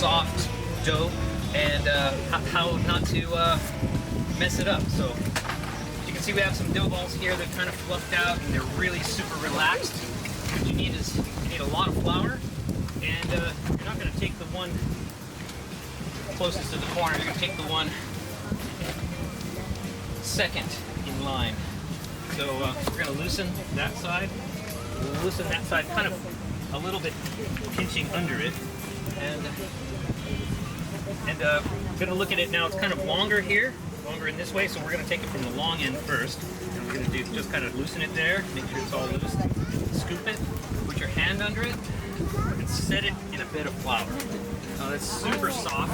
soft dough and how not to mess it up. So as you can see, we have some dough balls here that kind of fluffed out and they're really super relaxed. What you need is a lot of flour, and you're not going to take the one closest to the corner. You're going to take the one second in line. So we're going to loosen that side. We'll loosen that side kind of a little bit, pinching under it, and I'm going to look at it now. It's kind of longer here, longer in this way, so we're going to take it from the long end first, and we're going to do just kind of loosen it there, make sure it's all loose, scoop it, put your hand under it, and set it in a bed of flour. That's super soft,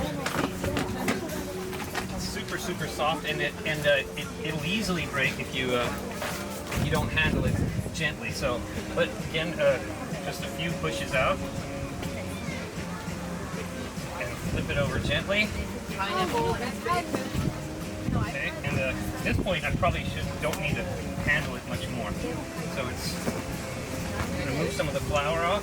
super soft, and it'll easily break if you don't handle it gently. So, but again, just a few pushes out, and flip it over gently. Okay, and at this point, I probably don't need to handle it much more. So I'm going to move some of the flour off.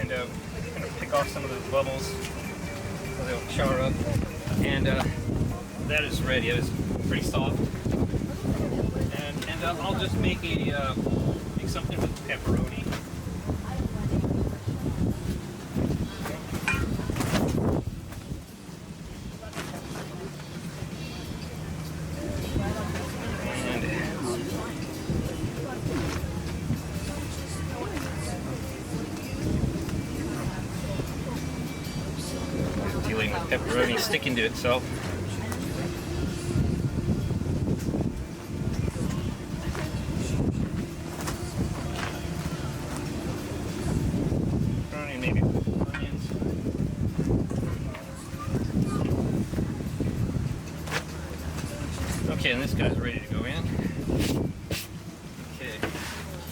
And kind of pick off some of those bubbles so they'll char up. And that is ready. It is pretty soft. And I'll just make something with pepperoni. Dealing with pepperoni sticking to itself. Pepperoni, maybe onions. Okay, and this guy's ready to go in. Okay,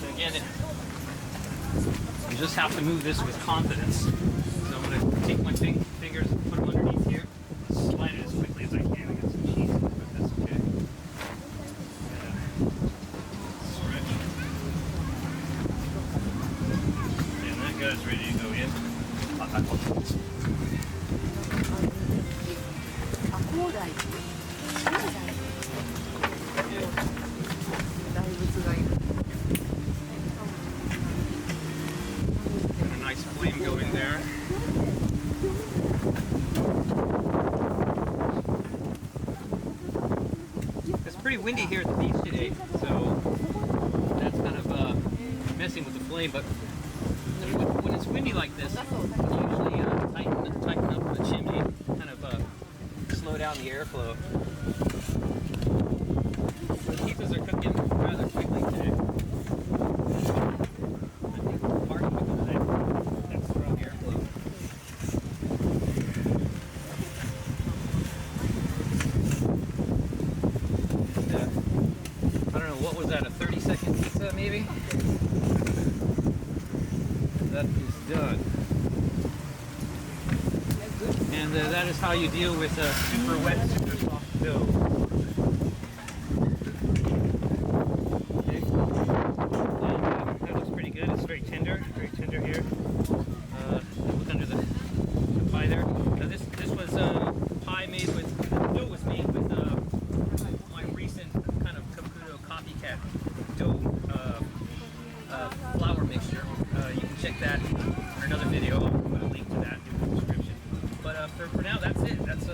so again, you just have to move this with confidence. So I'm going to take my fingers and put them underneath here, slide it as quickly as I can. I get some cheese with this, okay? Stretch. And that guy's ready to go in. Got a nice flame going there. It's pretty windy here at the beach today, so that's kind of messing with the flame. But when it's windy like this, you usually tighten up the chimney, kind of slow down the airflow. The pizzas are cooking rather quickly today. I think part of it is that strong airflow. I don't know, what was that, a 30-second pizza maybe? That is done. And that is how you deal with super wet, super soft dough. Okay. And that looks pretty good. It's very tender here. Look under the pie there. Now this was pie made with, the dough was made with my recent kind of Caputo copycat dough flour mixture. You can check that for another video. I'll put a link to that in the description. But for now, that's it. That's